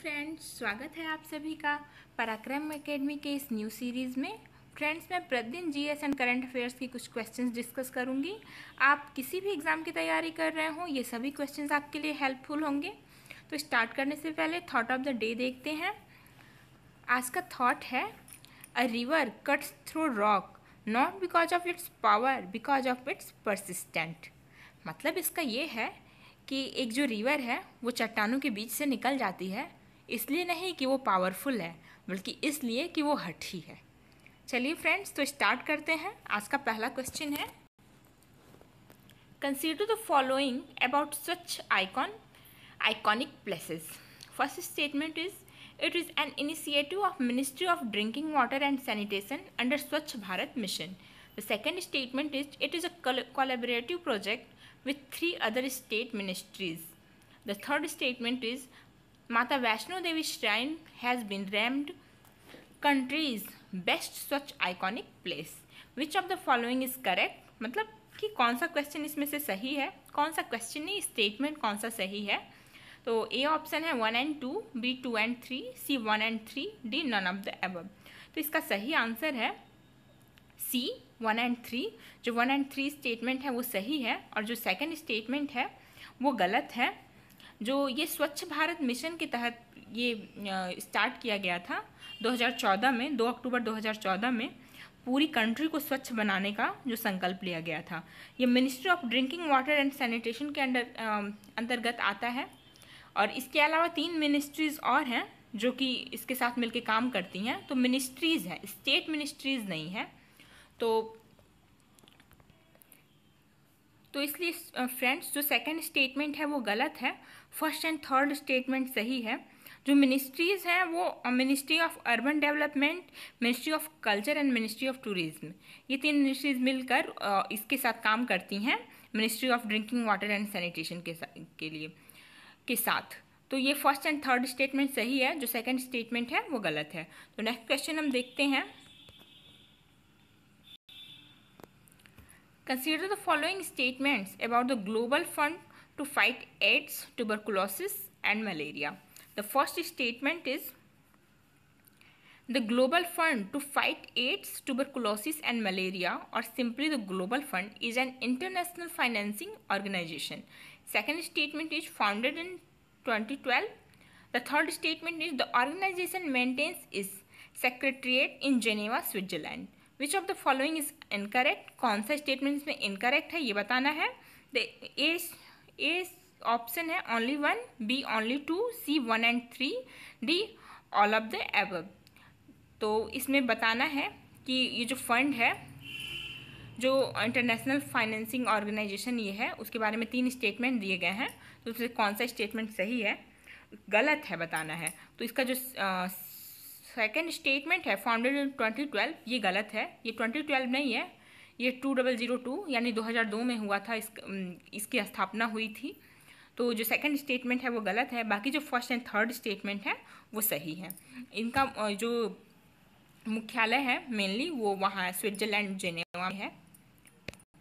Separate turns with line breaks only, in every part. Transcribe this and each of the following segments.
Friends, स्वागत है आप सभी का पराक्रम एकेडमी के इस न्यू सीरीज़ में। फ्रेंड्स, मैं प्रतिदिन जीएस एंड करंट अफेयर्स की कुछ क्वेश्चंस डिस्कस करूंगी। आप किसी भी एग्ज़ाम की तैयारी कर रहे हो, ये सभी क्वेश्चंस आपके लिए हेल्पफुल होंगे। तो स्टार्ट करने से पहले थॉट ऑफ द डे देखते हैं। आज का थॉट है, a river cuts through rock not because of its power, because of its persistent. मतलब इसका ये है कि एक जो रिवर है वो चट्टानों के बीच से निकल जाती है, इसलिए नहीं कि वो पावरफुल है, बल्कि इसलिए कि वो हठी है। चलिए फ्रेंड्स, तो स्टार्ट करते हैं। आज का पहला क्वेश्चन है, कंसीडर द फॉलोइंग अबाउट स्वच्छ iconic places. First statement is, it is an initiative of Ministry of Drinking Water and Sanitation under Swachh Bharat Mission. The second statement is, it is a collaborative project with 3 other state ministries. The third statement is, Mata Vaishno Devi Shrine has been named country's best Swachh iconic place. Which of the following is correct? मतलब कि कौन सा question इसमें से सही है, कौन सा क्वेश्चन नहीं, स्टेटमेंट कौन सा सही है। तो ए ऑप्शन है 1 and 2, B 2 and 3, C 1 and 3, D none of the above. तो इसका सही आंसर है सी 1 and 3। जो 1 and 3 स्टेटमेंट है वो सही है, और जो सेकंड स्टेटमेंट है वो गलत है। जो ये स्वच्छ भारत मिशन के तहत ये स्टार्ट किया गया था 2014 में, 2 अक्टूबर 2014 में पूरी कंट्री को स्वच्छ बनाने का जो संकल्प लिया गया था। ये ministry of drinking water and sanitation के अंतर्गत आता है। और इसके अलावा 3 मिनिस्ट्रीज़ और हैं जो कि इसके साथ मिलकर काम करती हैं। तो मिनिस्ट्रीज़ हैं, स्टेट मिनिस्ट्रीज़ नहीं है। तो इसलिए फ्रेंड्स, जो सेकंड स्टेटमेंट है वो गलत है, फर्स्ट एंड थर्ड स्टेटमेंट सही है। जो मिनिस्ट्रीज़ हैं वो ministry of urban development, ministry of culture and ministry of tourism, ये 3 मिनिस्ट्रीज़ मिलकर इसके साथ काम करती हैं, ministry of drinking water and sanitation के साथ। तो ये फर्स्ट एंड थर्ड स्टेटमेंट सही है, जो सेकंड स्टेटमेंट है वो गलत है। तो नेक्स्ट क्वेश्चन हम देखते हैं, consider the following statements about the global fund to fight AIDS, tuberculosis and malaria. The first statement is, the global fund to fight AIDS, tuberculosis and malaria, or simply the global fund, is an international financing organization. Second statement is founded in 2012. The third statement is, the organization maintains its secretariat in Geneva, Switzerland. Which of the following is incorrect? कौन सा statement इसमें incorrect है ये बताना है। A option है only 1, B only 2, C 1 and 3, D all of the above। तो इसमें बताना है कि ये जो फंड है, जो इंटरनेशनल फाइनेंसिंग ऑर्गेनाइजेशन ये है, उसके बारे में 3 स्टेटमेंट दिए गए हैं। तो उससे कौन सा स्टेटमेंट सही है, गलत है बताना है। तो इसका जो सेकंड स्टेटमेंट है फाउंडेड इन 2012, ये गलत है। ये 2012 नहीं है, ये 2002 यानी 2002 में हुआ था, इसकी स्थापना हुई थी। तो जो सेकंड स्टेटमेंट है वो गलत है, बाकी जो फर्स्ट एंड थर्ड स्टेटमेंट है वो सही है। इनका जो मुख्यालय है मेनली वो वहाँ स्विट्जरलैंड जेनेवा में है।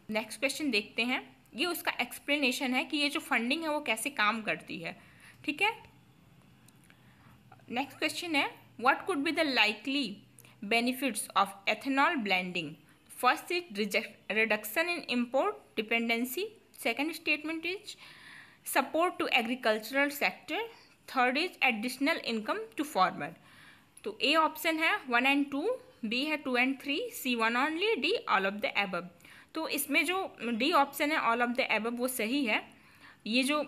नेक्स्ट क्वेश्चन देखते हैं, ये उसका एक्सप्लेनेशन है कि ये जो फंडिंग है वो कैसे काम करती है। ठीक है, नेक्स्ट क्वेश्चन है, what could be the likely benefits of ethanol blending. First is reduction in import dependency, second statement is support to agricultural sector, third is additional income to farmer. तो ए ऑप्शन है 1 and 2, B है 2 and 3, C 1 only, D all of the above. तो इसमें जो D option है all of the above वो सही है। ये जो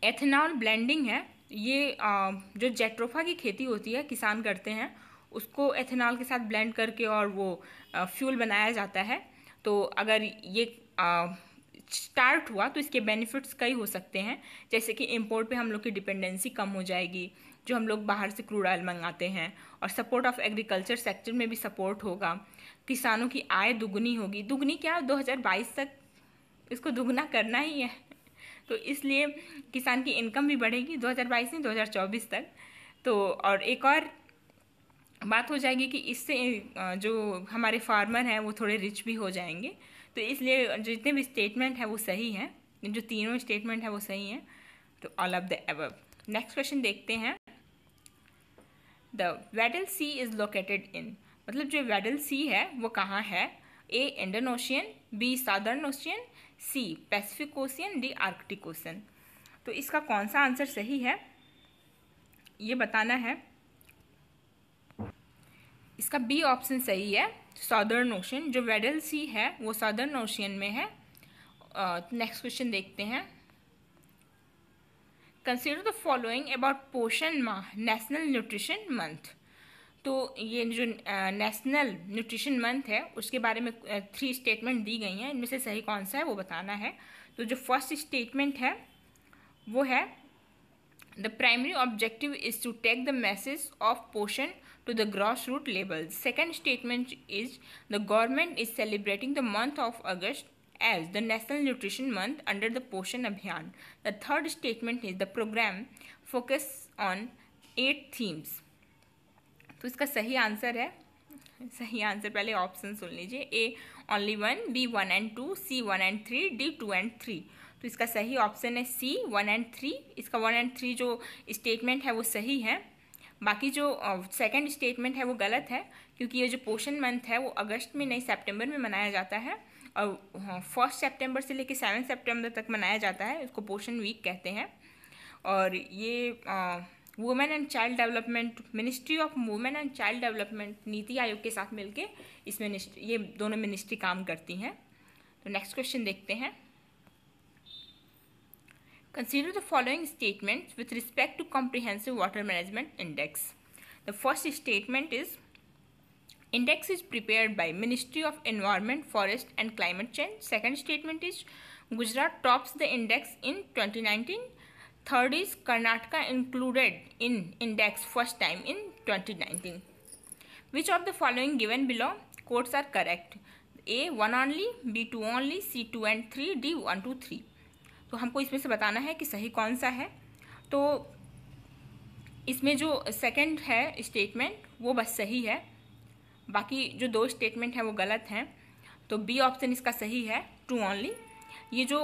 एथेनॉल ब्लेंडिंग है, ये जो जेट्रोफा की खेती होती है, किसान करते हैं, उसको एथेनॉल के साथ ब्लेंड करके और वो फ्यूल बनाया जाता है। तो अगर ये स्टार्ट हुआ तो इसके बेनिफिट्स कई हो सकते हैं, जैसे कि इंपोर्ट पे हम लोग की डिपेंडेंसी कम हो जाएगी, जो हम लोग बाहर से क्रूड ऑयल मंगाते हैं, और सपोर्ट ऑफ एग्रीकल्चर सेक्टर में भी सपोर्ट होगा, किसानों की आय दुगनी होगी। दुगनी क्या, 2022 तक इसको दुगना करना ही है, तो इसलिए किसान की इनकम भी बढ़ेगी 2022 नहीं 2024 तक। तो और एक और बात हो जाएगी कि इससे जो हमारे फार्मर हैं वो थोड़े रिच भी हो जाएंगे। तो इसलिए जितने भी स्टेटमेंट है वो सही हैं, जो तीनों स्टेटमेंट है वो सही हैं। तो all of the above. Next question देखते हैं, the Weddell Sea is located in, मतलब जो वेडल सी है वो कहाँ है? A Indian Ocean, B Southern Ocean, C Pacific Ocean, D Arctic Ocean. तो इसका कौन सा आंसर सही है ये बताना है। इसका बी ऑप्शन सही है, साउदर्न ओशियन। जो वेडल सी है वो साउदर्न ओशियन में है। नेक्स्ट क्वेश्चन देखते हैं। कंसिडर द फॉलोइंग अबाउट पोषण माह नेशनल न्यूट्रिशन मंथ। तो ये जो नेशनल न्यूट्रिशन मंथ है उसके बारे में 3 स्टेटमेंट दी गई हैं, इनमें से सही कौन सा है वो बताना है। तो जो फर्स्ट स्टेटमेंट है वो है the primary objective is to take the message of Poshan to the grassroots level. Second statement is the government is celebrating the month of August as the National Nutrition Month under the Poshan Abhiyan. The third statement is the program focus on 8 themes. तो इसका सही answer है, सही answer पहले option सुन लीजिए। A only 1, B 1 and 2, C 1 and 3, D 2 and 3। तो इसका सही ऑप्शन है सी 1 and 3। इसका 1 and 3 जो स्टेटमेंट है वो सही है। बाकी जो सेकंड स्टेटमेंट है वो गलत है, क्योंकि ये जो पोषण मंथ है वो अगस्त में नहीं सितंबर में मनाया जाता है, और 1 सितंबर से लेकर 7 सितंबर तक मनाया जाता है। इसको पोषण वीक कहते हैं। और ये women and child development, ministry of women and child development NITI Aayog के साथ मिलके इसमें ये दोनों मिनिस्ट्री काम करती हैं। तो नेक्स्ट क्वेश्चन देखते हैं। Consider the following statements with respect to Comprehensive Water Management Index. The first statement is, Index is prepared by Ministry of Environment, Forest and Climate Change. Second statement is, Gujarat tops the index in 2019. Third is, Karnataka included in index first time in 2019. Which of the following given below quotes are correct? A 1 only, B 2 only, C 2 and 3, D 1 2 3। तो हमको इसमें से बताना है कि सही कौन सा है। तो इसमें जो सेकंड है स्टेटमेंट वो बस सही है, बाकी जो 2 स्टेटमेंट हैं वो गलत हैं। तो बी ऑप्शन इसका सही है, 2 ओनली। ये जो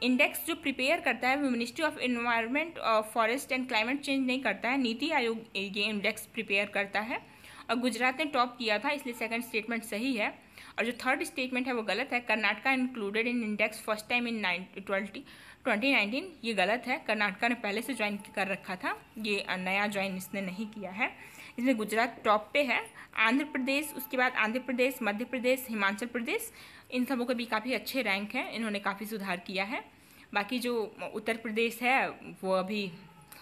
इंडेक्स जो प्रिपेयर करता है वो ministry of environment, forest and climate change नहीं करता है, नीति आयोग ये इंडेक्स प्रिपेयर करता है। और गुजरात ने टॉप किया था, इसलिए सेकंड स्टेटमेंट सही है। और जो थर्ड स्टेटमेंट है वो गलत है, Karnataka included in index first time in 2019, ये गलत है। कर्नाटका ने पहले से ज्वाइन कर रखा था, ये नया ज्वाइन इसने नहीं किया है। इसमें गुजरात टॉप पे है, आंध्र प्रदेश, उसके बाद आंध्र प्रदेश, मध्य प्रदेश, हिमाचल प्रदेश, इन सबों के भी काफ़ी अच्छे रैंक हैं, इन्होंने काफ़ी सुधार किया है। बाकी जो उत्तर प्रदेश है वो अभी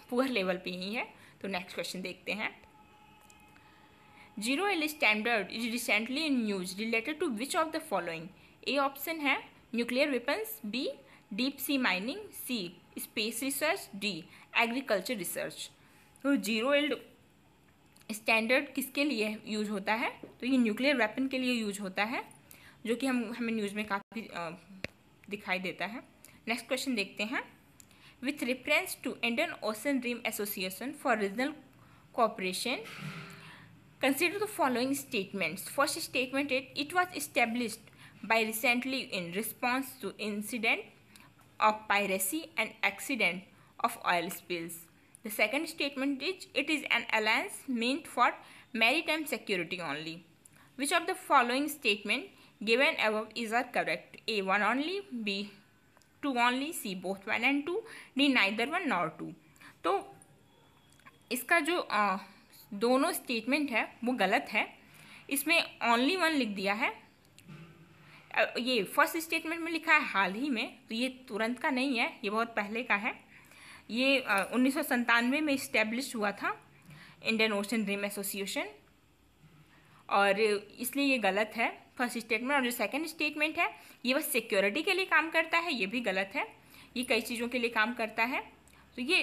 पुअर लेवल पे ही है। तो नेक्स्ट क्वेश्चन देखते हैं। Zero L standard is recently in news related to which of the following? A option है nuclear weapons, B deep sea mining, C space research, D agriculture research. तो zero एल्ड standard किसके लिए use होता है? तो ये न्यूक्लियर वेपन के लिए यूज होता है, जो कि हमें न्यूज़ में काफ़ी दिखाई देता है। नेक्स्ट क्वेश्चन देखते हैं। With reference to Indian Ocean Rim Association for regional cooperation, consider the following statements. First statement is, it was established by recently in response to incident of piracy and accident of oil spills. The second statement is, it is an alliance meant for maritime security only. Which of the following statement given above is are correct? A 1 only, B 2 only, C both 1 and 2, D neither 1 nor 2। तो इसका जो दोनों statement है वो गलत है, इसमें only 1 लिख दिया है। ये फर्स्ट स्टेटमेंट में लिखा है हाल ही में, तो ये तुरंत का नहीं है, ये बहुत पहले का है। ये 1997 में इस्टेब्लिश हुआ था इंडियन ओशन रिम एसोसिएशन, और इसलिए ये गलत है फर्स्ट स्टेटमेंट। और जो सेकंड स्टेटमेंट है ये बस सिक्योरिटी के लिए काम करता है, ये भी गलत है। ये कई चीज़ों के लिए काम करता है। तो ये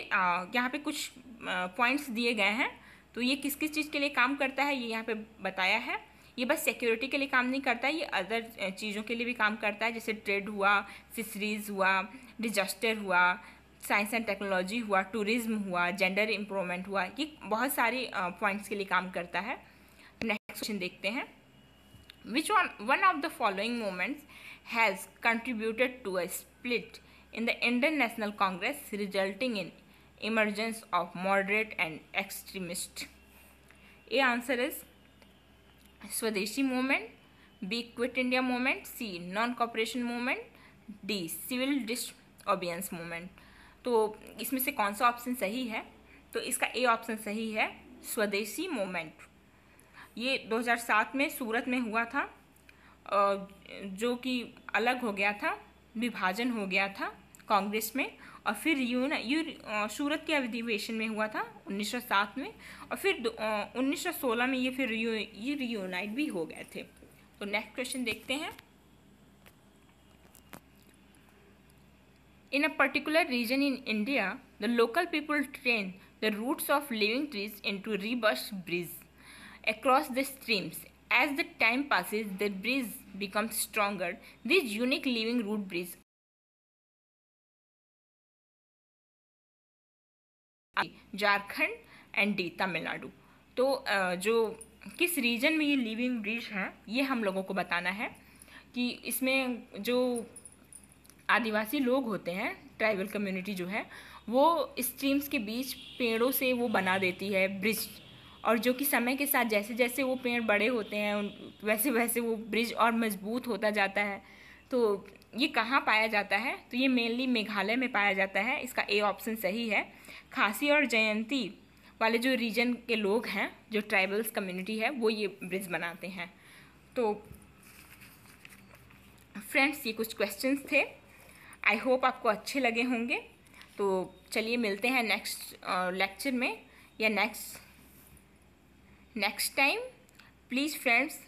यहाँ पे कुछ पॉइंट्स दिए गए हैं, तो ये किस किस चीज़ के लिए काम करता है ये यहाँ पे बताया है। ये बस सिक्योरिटी के लिए काम नहीं करता है, ये अदर चीज़ों के लिए भी काम करता है, जैसे ट्रेड हुआ, फिशरीज हुआ, डिजास्टर हुआ, साइंस एंड टेक्नोलॉजी हुआ, टूरिज्म हुआ, जेंडर इम्प्रूवमेंट हुआ, ये बहुत सारे पॉइंट्स के लिए काम करता है। नेक्स्ट क्वेश्चन देखते हैं। Which one of the following movements has contributed to a split in the Indian National Congress resulting in emergence of moderate and extremist? A answer is Swadeshi movement, B Quit India movement, C non cooperation movement, D civil disobedience movement. तो इसमें से कौन सा option सही है? तो इसका A option सही है, स्वदेशी मूवमेंट। ये 2007 में सूरत में हुआ था, जो कि अलग हो गया था, विभाजन हो गया था कांग्रेस में, और फिर सूरत के अधिवेशन में हुआ था 1907 में, और फिर 1916 में ये फिर रियूनाइट भी हो गए थे। तो नेक्स्ट क्वेश्चन देखते हैं। In a particular region in India, the local people train the roots of living trees into rebus bridges across the streams. As the time passes, the bridge becomes stronger. These unique living root bridges Jharkhand and D Tamil Nadu. तो जो किस reason में ये living bridge हैं ये हम लोगों को बताना है कि इसमें जो आदिवासी लोग होते हैं, ट्राइबल कम्युनिटी जो है, वो स्ट्रीम्स के बीच पेड़ों से वो बना देती है ब्रिज, और जो कि समय के साथ जैसे जैसे वो पेड़ बड़े होते हैं वैसे वैसे वो ब्रिज और मजबूत होता जाता है। तो ये कहाँ पाया जाता है? तो ये मेनली मेघालय में पाया जाता है। इसका ए ऑप्शन सही है। खासी और जयंती वाले जो रीजन के लोग हैं, जो ट्राइबल्स कम्युनिटी है, वो ये ब्रिज बनाते हैं। तो फ्रेंड्स, ये कुछ क्वेश्चंस थे, आई होप आपको अच्छे लगे होंगे। तो चलिए मिलते हैं नेक्स्ट लेक्चर में या next time. Please friends,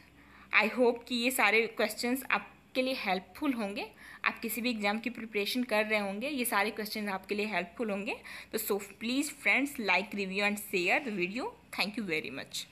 I hope कि ये सारे क्वेश्चंस आपके लिए हेल्पफुल होंगे। आप किसी भी एग्ज़ाम की प्रिपरेशन कर रहे होंगे, ये सारे क्वेश्चन आपके लिए हेल्पफुल होंगे। तो please friends, like, review and share the video. Thank you very much.